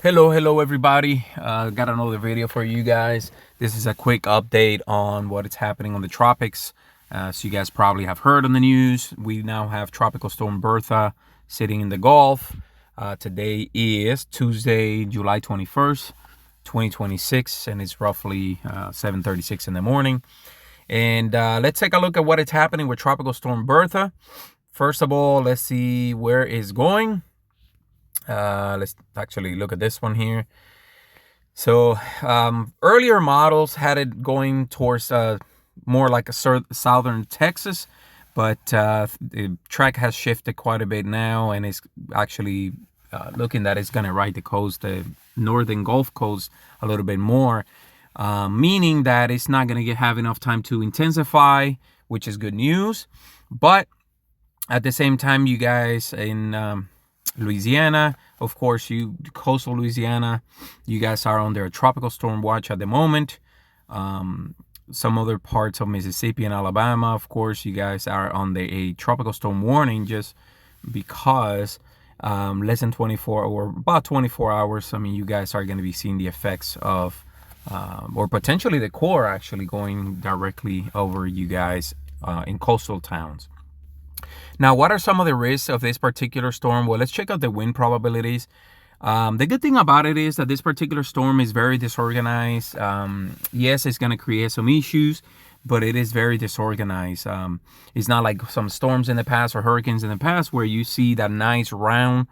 Hello everybody. Got another video for you guys. This is a quick update on what is happening on the tropics. So you guys probably have heard on the news, we now have Tropical Storm Bertha sitting in the Gulf. Today is Tuesday, July 21st, 2026, and it's roughly 7:36 in the morning. And let's take a look at what is happening with Tropical Storm Bertha. First of all, let's see where it's going. Let's actually look at this one here. So earlier models had it going towards more like a southern Texas, but the track has shifted quite a bit now, and it's actually looking that it's going to ride the coast, the northern Gulf Coast, a little bit more, meaning that it's not going to have enough time to intensify, which is good news. But at the same time, you guys in Louisiana, of course, coastal Louisiana, you guys are under a tropical storm watch at the moment. Some other parts of Mississippi and Alabama, of course, you guys are on a tropical storm warning just because less than 24 or about 24 hours. I mean, you guys are going to be seeing the effects of or potentially the core actually going directly over you guys in coastal towns. Now, what are some of the risks of this particular storm? Well, let's check out the wind probabilities. The good thing about it is that this particular storm is very disorganized. Yes, it's going to create some issues, but it is very disorganized. It's not like some storms in the past or hurricanes in the past where you see that nice round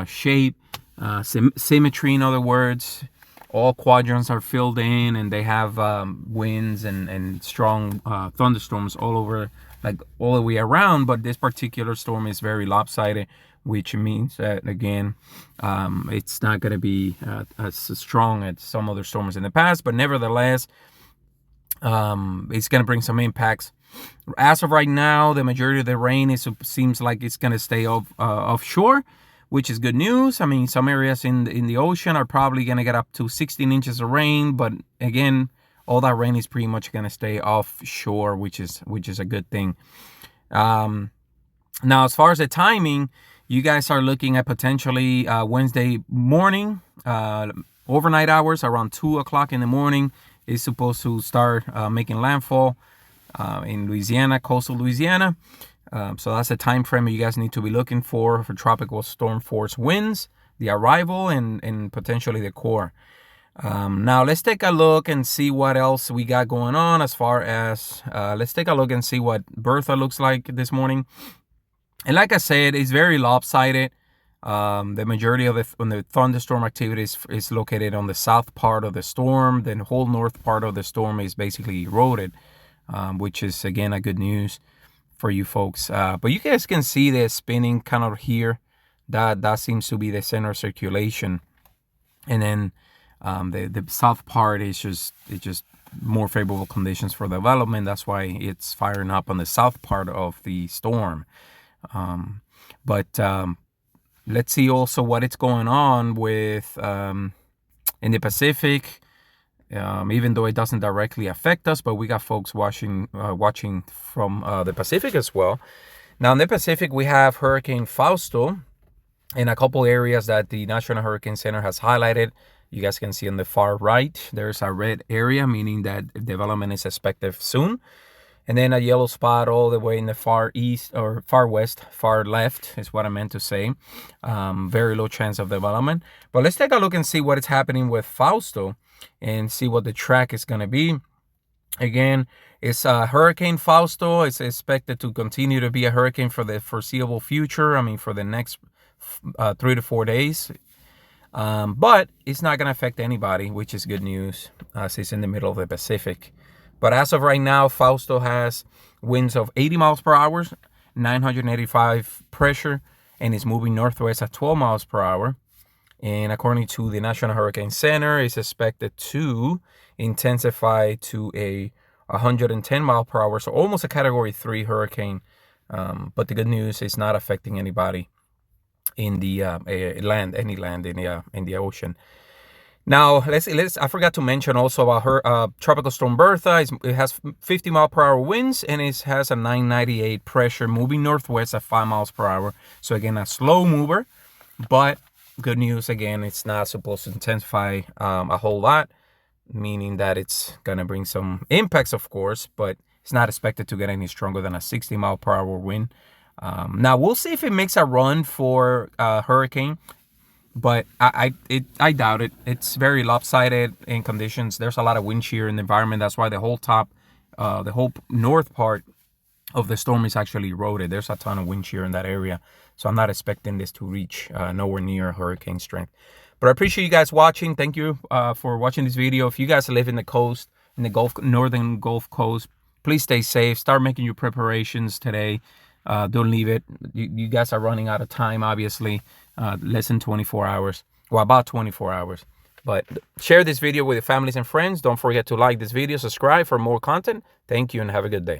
shape, symmetry, in other words. All quadrants are filled in and they have winds and strong thunderstorms all over, like all the way around. But this particular storm is very lopsided, which means that, again, it's not going to be as strong as some other storms in the past. But nevertheless, it's going to bring some impacts. As of right now, the majority of the rain seems like it's going to stay offshore, which is good news. I mean, some areas in the ocean are probably going to get up to 16 inches of rain, but again, all that rain is pretty much going to stay offshore, which is a good thing. Now, as far as the timing, you guys are looking at potentially Wednesday morning, overnight hours around 2 o'clock in the morning is supposed to start making landfall in Louisiana, coastal Louisiana. So that's the time frame you guys need to be looking for tropical storm force winds, the arrival, and potentially the core. Now let's take a look and see what else we got going on as far as let's take a look and see what Bertha looks like this morning. And like I said, it's very lopsided. The majority of the thunderstorm activity is located on the south part of the storm. The whole north part of the storm is basically eroded, which is again a good news for you folks. But you guys can see the spinning kind of here. That seems to be the center of circulation. And then the south part is just more favorable conditions for development. That's why it's firing up on the south part of the storm. But let's see also what it's going on with in the Pacific. Even though it doesn't directly affect us, but we got folks watching from the Pacific as well. Now in the Pacific, we have Hurricane Fausto in a couple areas that the National Hurricane Center has highlighted. You guys can see on the far right, there's a red area, meaning that development is expected soon. And then a yellow spot all the way in the far east or far west, far left is what I meant to say. Very low chance of development. But let's take a look and see what is happening with Fausto and see what the track is going to be. Again, it's Hurricane Fausto. It's expected to continue to be a hurricane for the foreseeable future. I mean, for the next 3 to 4 days. But it's not going to affect anybody, which is good news, as it's in the middle of the Pacific. But as of right now, Fausto has winds of 80 miles per hour, 985 pressure, and is moving northwest at 12 miles per hour. And according to the National Hurricane Center, it's expected to intensify to a 110 mile per hour, so almost a Category 3 hurricane. But the good news is not affecting anybody in the land in the ocean. Now, I forgot to mention also about her Tropical Storm Bertha. It has 50 mile per hour winds and it has a 998 pressure moving northwest at 5 miles per hour. So again, a slow mover, but good news again, it's not supposed to intensify a whole lot, meaning that it's gonna bring some impacts, of course, but it's not expected to get any stronger than a 60-mile-per-hour wind. Now we'll see if it makes a run for hurricane, but I doubt it. It's very lopsided in conditions. There's a lot of wind shear in the environment. That's why the whole north part of the storm is actually eroded. There's a ton of wind shear in that area, so I'm not expecting this to reach nowhere near hurricane strength. But I appreciate you guys watching. Thank you for watching this video. If you guys live in the coast, in the northern Gulf Coast, please stay safe. Start making your preparations today. Don't leave it. You guys are running out of time, obviously. Less than 24 hours. Well, about 24 hours. But share this video with your families and friends. Don't forget to like this video, subscribe for more content. Thank you and have a good day.